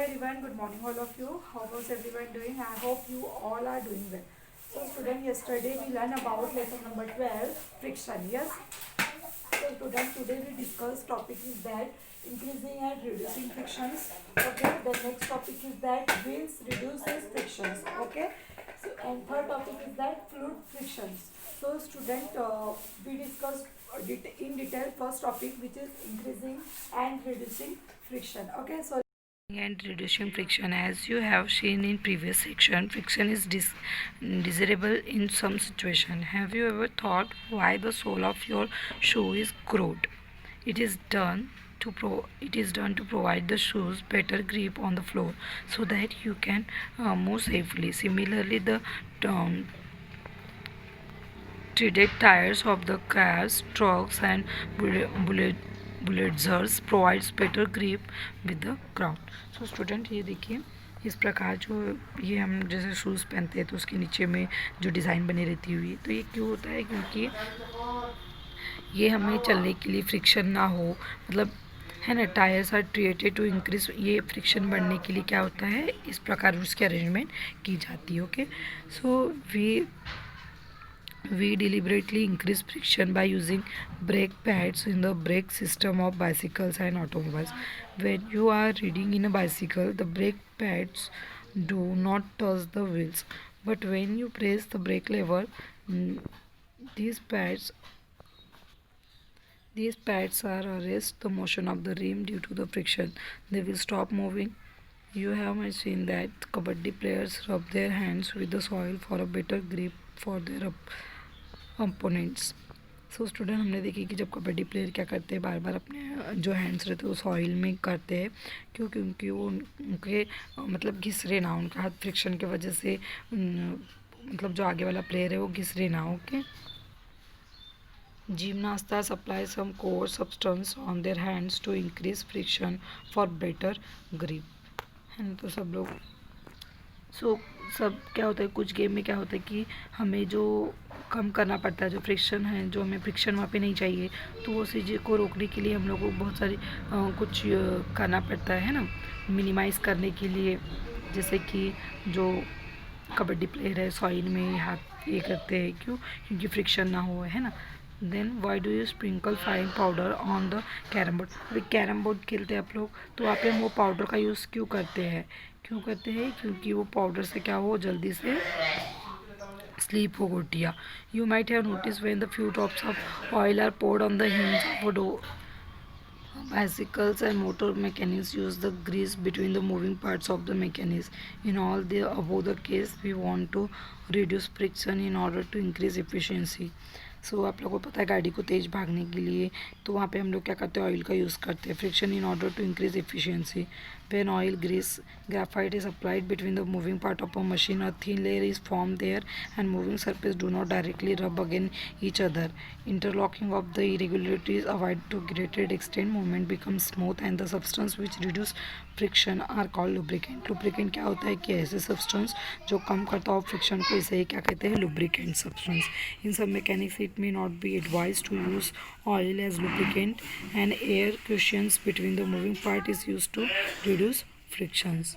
Everyone, good morning all of you. How was everyone doing? I hope you all are doing well. So student, yesterday we learned about lesson number 12, friction. Yes. So student, today we discuss topic is that increasing and reducing frictions. Okay. The next topic is that wheels reduces frictions. Okay. So and third topic is that fluid frictions. So student, we discussed in detail first topic which is increasing and reducing friction. Okay. So And reducing friction. As you have seen in previous section, friction is desirable in some situation. Have you ever thought why the sole of your shoe is grooved? It is done to provide the shoes better grip on the floor so that you can move safely. Similarly, the um, treated tires of the cars, trucks, and bullets provides better grip with the ground. So student, ये देखिए इस प्रकार जो ये हम जैसे shoes पहनते हैं तो उसके नीचे में जो डिज़ाइन बनी रहती हुई, तो ये क्यों होता है? क्योंकि ये हमें चलने के लिए फ्रिक्शन ना हो, मतलब है ना, tyres are created to increase, ये फ्रिक्शन बढ़ने के लिए क्या होता है, इस प्रकार उसकी अरेंजमेंट की जाती है. Okay, so we deliberately increase friction by using brake pads in the brake system of bicycles and automobiles. When you are riding in a bicycle, the brake pads do not touch the wheels. But when you press the brake lever, mm, these pads these pads are arrest the motion of the rim due to the friction. They will stop moving. You have seen that kabaddi players rub their hands with the soil for a better grip for their components. So student, हमने देखी कि जब kabaddi player क्या करते हैं, बार बार अपने जो hands रहते हैं वो सॉइल में करते हैं. क्यों? क्योंकि वो उनके मतलब घिस रहे ना, उनका हाथ फ्रिक्शन की वजह से मतलब जो आगे वाला प्लेयर है वो घिस रहे ना. Okay, gymnasts apply some coarse substance on their hands to increase friction for better grip, है ना. तो सब लोग सब क्या होता है, कुछ गेम में क्या होता है कि हमें जो कम करना पड़ता है, जो फ्रिक्शन है, जो हमें फ्रिक्शन वहाँ पे नहीं चाहिए, तो वो चीज़ को रोकने के लिए हम लोग को बहुत सारी कुछ करना पड़ता है ना, मिनिमाइज़ करने के लिए. जैसे कि जो कबड्डी प्लेयर है सॉइल में हाथ ये करते हैं, क्यों? क्योंकि फ्रिक्शन ना हो, है ना. Then why do you sprinkle fine powder on the carrom board. अभी कैरम बोर्ड खेलते हैं आप लोग, तो वहाँ पे हम वो पाउडर का यूज़ क्यों करते हैं? क्योंकि वो पाउडर से क्या हो, जल्दी से स्लीप हो गोटिया. You might have notice when the few drops of oil are poured on the hinge of a door. Bicycles and motor mechanics use the grease between the moving parts of the mechanism. In all the above the case, we want to reduce friction in order to increase efficiency. सो आप लोगों को पता है, गाड़ी को तेज़ भागने के लिए तो वहाँ पे हम लोग क्या करते हैं, ऑयल का यूज़ करते हैं. Friction in order to increase efficiency. When oil grease graphite is applied between the moving part of a machine, a thin layer is formed there and moving surface do not directly rub against each other. Interlocking of the irregularities avoid to greater extent, movement becomes smooth and the substance which reduce friction are called lubricant. Lubricant क्या होता है कि ऐसे substance जो कम करता हो friction को, इसे क्या कहते हैं, lubricant substance. In some mechanics it may not be advise to use oil as lubricant and air cushions between the moving part is use to reduce frictions.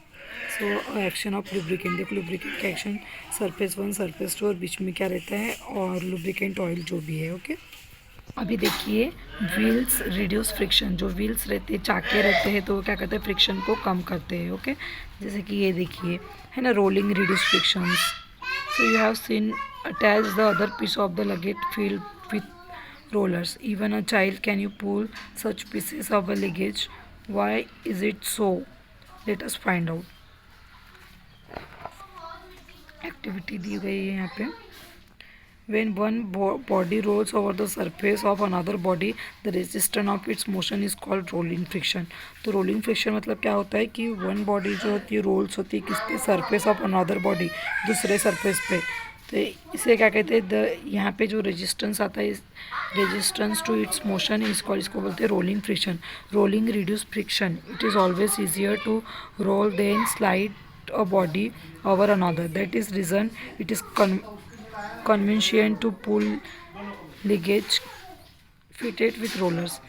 So action of lubricant, देखो lubricant का action surface 1 surface 2 और बीच में क्या रहता है, और lubricant oil जो भी है. ओके, अभी देखिए व्हील्स रिड्यूस फ्रिक्शन. जो व्हील्स रहते हैं, चाके रहते हैं, तो वो क्या करते हैं, फ्रिक्शन को कम करते हैं. ओके, जैसे कि ये देखिए, है ना, rolling reduce frictions. So you have seen attach the other piece of the luggage field with rollers. Even a child can you pull such pieces of a luggage. Why is it so? Let us find out. Activity दी गई है यहाँ पे. When one body rolls over the surface of another body, the resistance of its motion is called rolling friction. तो rolling friction मतलब क्या होता है कि one body जो होती है रोल्स होती है किस पे, सरफेस ऑफ अनदर बॉडी, दूसरे सरफेस पे. तो इसे क्या कहते हैं, यहाँ पे जो रेजिस्टेंस आता है, रेजिस्टेंस टू इट्स मोशन इसको बोलते हैं rolling friction. Rolling reduce friction. It is always easier to roll then slide a body over another. That is reason it is convenient to pull luggage fitted with rollers.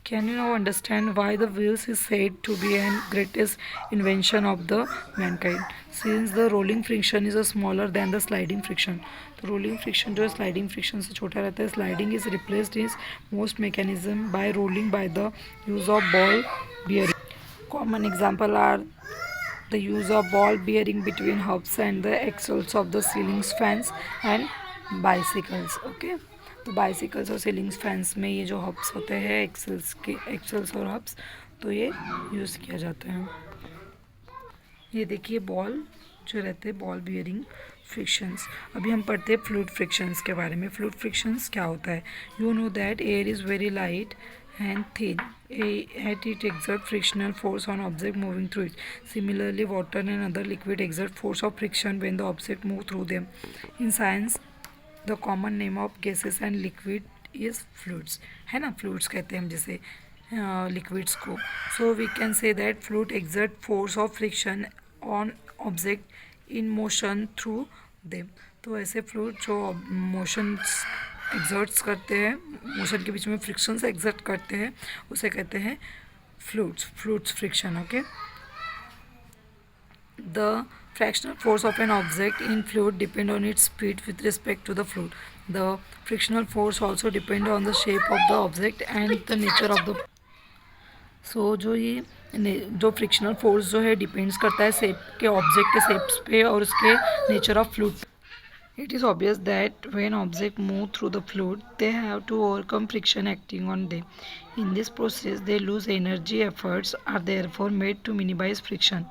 Can you now understand why the wheels is said to be an greatest invention of the mankind? Since the rolling friction is a smaller than the sliding friction. तो rolling friction जो है sliding friction से छोटा रहता है. Sliding is replaced is most mechanism by rolling by the use of ball bearing. Common example are the use of ball bearing between hubs and the axles of the ceilings fans and bicycles. Okay, तो bicycles और ceilings fans में ये जो hubs होते हैं axles और hubs, तो ये यूज़ किया जाता है. ये देखिए बॉल जो रहते हैं बॉल बियरिंग फ्रिक्शंस. अभी हम पढ़ते हैं फ्लूइड फ्रिक्शंस के बारे में. फ्लूइड फ्रिक्शंस क्या होता है? You know that air is very light and thin, at it exert frictional force on object moving through it. Similarly, water and other liquid exert force of friction when the object move through them. In science, the common name of gases and liquid is fluids. है ना, fluids कहते हैं हम जैसे liquids को. So we can say that fluid exert force of friction on object in motion through them. तो ऐसे fluid जो motions एक्सर्ट्स करते हैं, मोशन के बीच में फ्रिक्शन से एक्सर्ट करते हैं, उसे कहते हैं fluids friction. Okay, the fractional force of an object in fluid depend on its speed with respect to the fluid. The frictional force also depend on the shape of the object and the nature of the. So जो frictional force जो है depends करता है shape के, object के shapes पे और उसके nature of fluid. It is obvious that when objects move through the fluid, they have to overcome friction acting on them. In this process, they lose energy. Efforts are therefore made to minimize friction.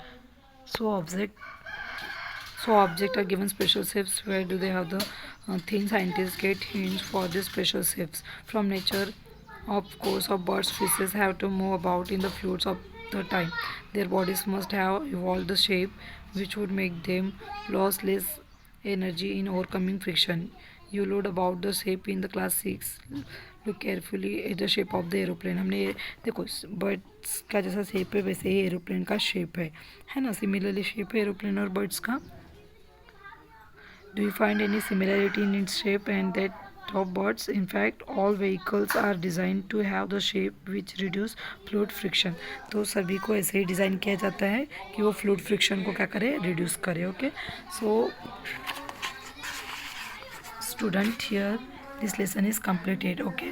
So objects are given special shapes. Where do they have the thing? Scientists get hints for these special shapes from nature. Of course, of birds, fishes have to move about in the fluids of the time. Their bodies must have evolved the shape which would make them lossless energy in overcoming friction. You learned about the shape in the class 6. Look carefully at the shape of the aeroplane. हमने देखो birds का जैसा shape है वैसे ही aeroplane का shape है ना. Similarly shape है एरोप्लेन और बर्ड्स का. Do you find any similarity in its shape and that of birds? In fact, all vehicles are designed to have the shape which reduce fluid friction. तो सभी को ऐसे ही design किया जाता है कि वो फ्लूइड फ्रिक्शन को क्या करे, रिड्यूस करे. Okay, so student, here this lesson is completed. Okay.